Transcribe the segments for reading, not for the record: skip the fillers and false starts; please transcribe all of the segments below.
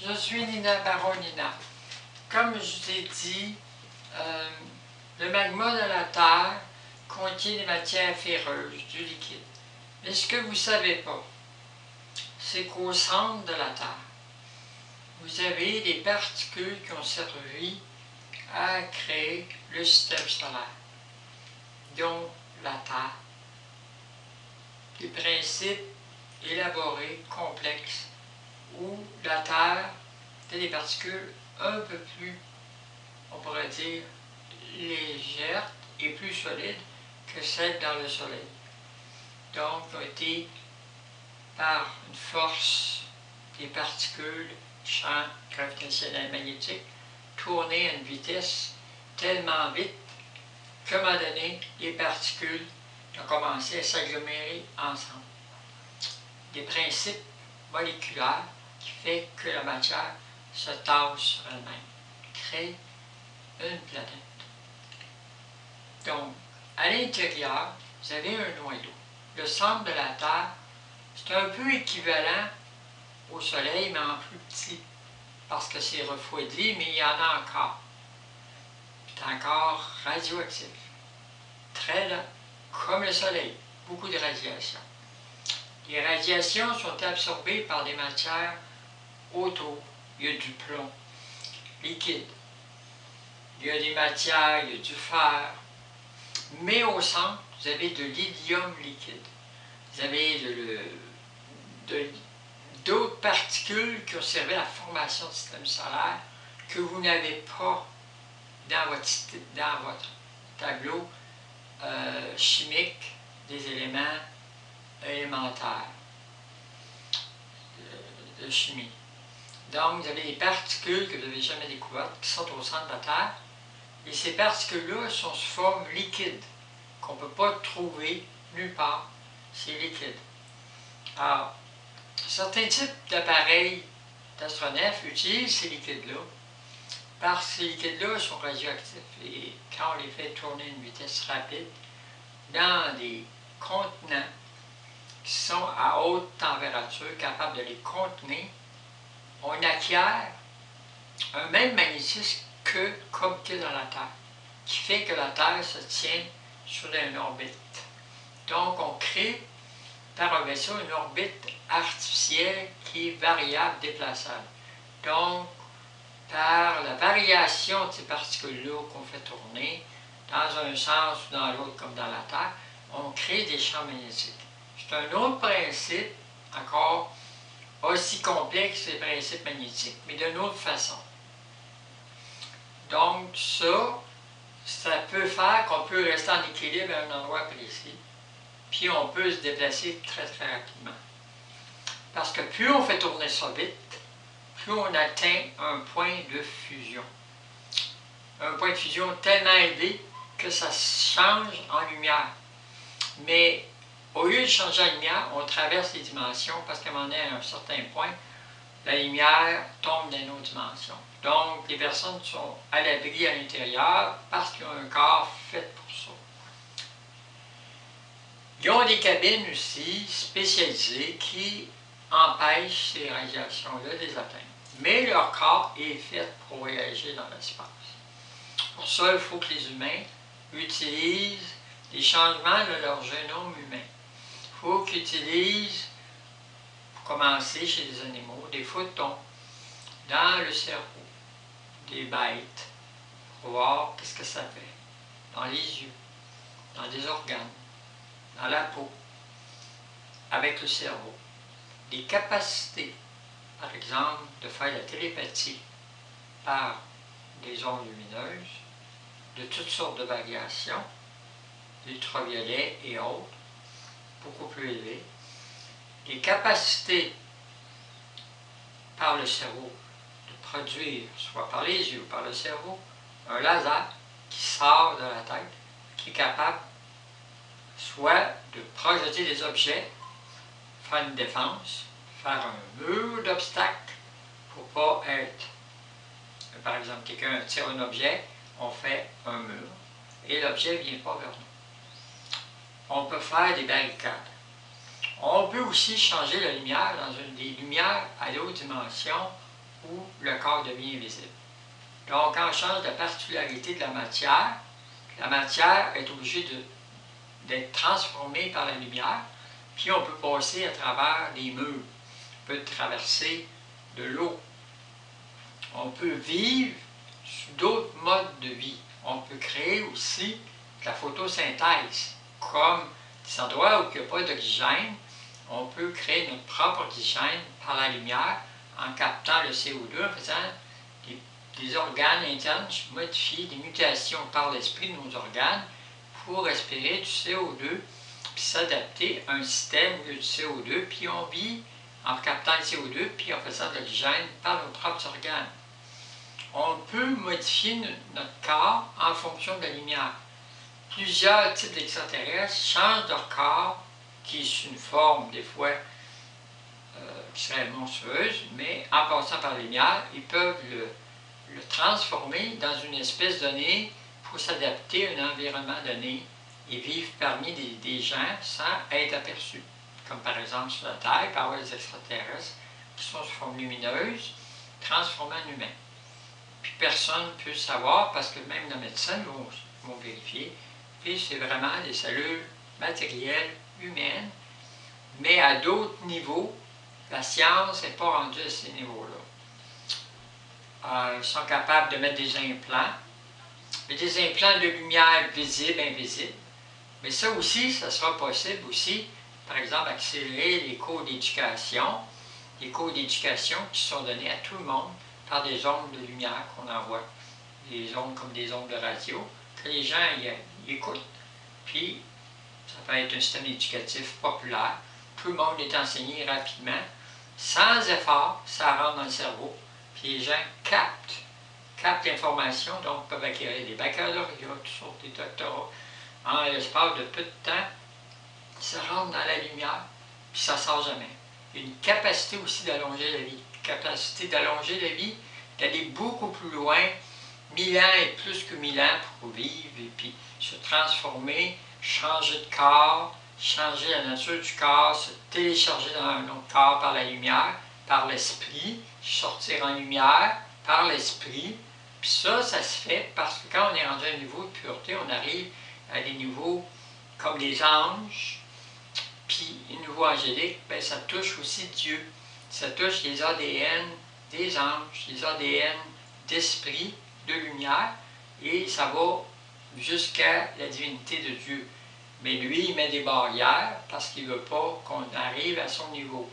Je suis Nina Baron-Nina. Comme je vous ai dit, le magma de la Terre contient des matières ferreuses, du liquide. Mais ce que vous ne savez pas, c'est qu'au centre de la Terre, vous avez des particules qui ont servi à créer le système solaire, dont la Terre. Des principes élaborés, complexes, où la Terre a des particules un peu plus, on pourrait dire, légères et plus solides que celles dans le Soleil. Donc, ont été, par une force des particules, champ gravitationnel magnétique, tournées à une vitesse tellement vite qu'à un moment donné, les particules ont commencé à s'agglomérer ensemble. Des principes moléculaires qui fait que la matière se tasse sur elle-même, crée une planète. Donc, à l'intérieur, vous avez un noyau. Le centre de la Terre, c'est un peu équivalent au Soleil, mais en plus petit, parce que c'est refroidi, mais il y en a encore. C'est encore radioactif. Très lent, comme le Soleil, beaucoup de radiation. Les radiations sont absorbées par des matières autour. Il y a du plomb liquide, il y a des matières, il y a du fer. Mais au centre, vous avez de l'hélium liquide. Vous avez d'autres particules qui ont servi à la formation du système solaire que vous n'avez pas dans votre tableau chimique des éléments élémentaires de chimie. Donc, vous avez des particules que vous n'avez jamais découvertes qui sont au centre de la Terre. Et ces particules-là sont sous forme liquide, qu'on ne peut pas trouver nulle part. C'est liquide. Alors, certains types d'appareils d'astronefs utilisent ces liquides-là parce que ces liquides-là sont radioactifs. Et quand on les fait tourner à une vitesse rapide, dans des contenants qui sont à haute température, capables de les contenir, on acquiert un même magnétisme comme qu'il y a dans la Terre, qui fait que la Terre se tient sur une orbite. Donc, on crée par un vaisseau une orbite artificielle qui est variable, déplaçable. Donc, par la variation de ces particules-là qu'on fait tourner, dans un sens ou dans l'autre, comme dans la Terre, on crée des champs magnétiques. C'est un autre principe, encore aussi complexe que les principes magnétiques, mais d'une autre façon. Donc, ça peut faire qu'on peut rester en équilibre à un endroit précis, puis on peut se déplacer très très rapidement. Parce que plus on fait tourner ça vite, plus on atteint un point de fusion. Un point de fusion tellement élevé que ça change en lumière. Mais au lieu de changer en lumière, on traverse les dimensions parce qu'à un moment donné, à un certain point, la lumière tombe dans une autre dimension. Donc, les personnes sont à l'abri à l'intérieur parce qu'ils ont un corps fait pour ça. Ils ont des cabines aussi spécialisées qui empêchent ces radiations-là de les atteindre. Mais leur corps est fait pour voyager dans l'espace. Pour ça, il faut que les humains utilisent les changements de leur génome humain. Il faut qu'ils utilisent, pour commencer chez les animaux, des photons dans le cerveau des bêtes pour voir qu'est-ce que ça fait dans les yeux, dans des organes, dans la peau, avec le cerveau. Des capacités, par exemple, de faire la télépathie par des ondes lumineuses, de toutes sortes de variations, ultraviolets et autres, beaucoup plus élevées. Des capacités par le cerveau de produire, soit par les yeux ou par le cerveau, un laser qui sort de la tête, qui est capable soit de projeter des objets, faire une défense, faire un mur d'obstacles pour ne pas être, par exemple, quelqu'un tire un objet, on fait un mur, et l'objet ne vient pas vers nous. On peut faire des barricades. On peut aussi changer la lumière dans une des lumières à haute dimension où le corps devient invisible. Donc, quand on change de particularité de la matière est obligée d'être transformée par la lumière, puis on peut passer à travers des murs, on peut traverser de l'eau, on peut vivre sous d'autres modes de vie. On peut créer aussi de la photosynthèse, comme des endroits où il n'y a pas d'oxygène, on peut créer notre propre oxygène par la lumière en captant le CO2, en faisant des organes internes modifiés, des mutations par l'esprit de nos organes pour respirer du CO2 puis s'adapter à un système du CO2, puis on vit en captant le CO2 puis en faisant de l'oxygène par nos propres organes. On peut modifier notre corps en fonction de la lumière. Plusieurs types d'extraterrestres changent leur corps, qui est une forme des fois qui serait monstrueuse, mais en passant par la lumière, ils peuvent le transformer dans une espèce donnée pour s'adapter à un environnement donné et vivre parmi des gens sans être aperçus. Comme par exemple sur la Terre, il peut y avoir des extraterrestres qui sont sous forme lumineuse, transformés en humains. Puis personne ne peut le savoir parce que même nos médecins vont vérifier. Puis c'est vraiment des cellules matérielles, humaines, mais à d'autres niveaux. La science n'est pas rendue à ces niveaux-là. Ils sont capables de mettre des implants, mais des implants de lumière visible, invisible. Mais ça aussi, ça sera possible aussi, par exemple, accélérer les cours d'éducation qui sont donnés à tout le monde par des ondes de lumière qu'on envoie, des ondes comme des ondes de radio, que les gens y écoutent. Puis, ça peut être un système éducatif populaire. Tout le monde est enseigné rapidement, sans effort, ça rentre dans le cerveau. Puis les gens captent l'information, donc peuvent acquérir des baccalauréats, toutes sortes, des doctorats. En l'espace de peu de temps, ça rentre dans la lumière, puis ça ne sort jamais. Il y a une capacité aussi d'allonger la vie. D'aller beaucoup plus loin, 1000 ans et plus que 1000 ans pour vivre, et puis se transformer, changer de corps, changer la nature du corps, se télécharger dans un autre corps par la lumière, par l'esprit, sortir en lumière, par l'esprit. Puis ça se fait parce que quand on est rendu à un niveau de pureté, on arrive à des niveaux comme les anges, puis les niveaux angéliques, bien, ça touche aussi Dieu. Ça touche les ADN des anges, les ADN d'esprit, de lumière, et ça va jusqu'à la divinité de Dieu. Mais lui, il met des barrières parce qu'il ne veut pas qu'on arrive à son niveau.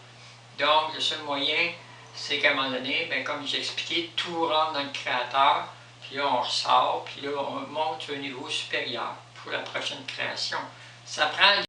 Donc, le seul moyen, c'est qu'à un moment donné, bien, comme j'ai expliqué, tout rentre dans le Créateur, puis là, on ressort, puis là, on monte à un niveau supérieur pour la prochaine création. Ça prend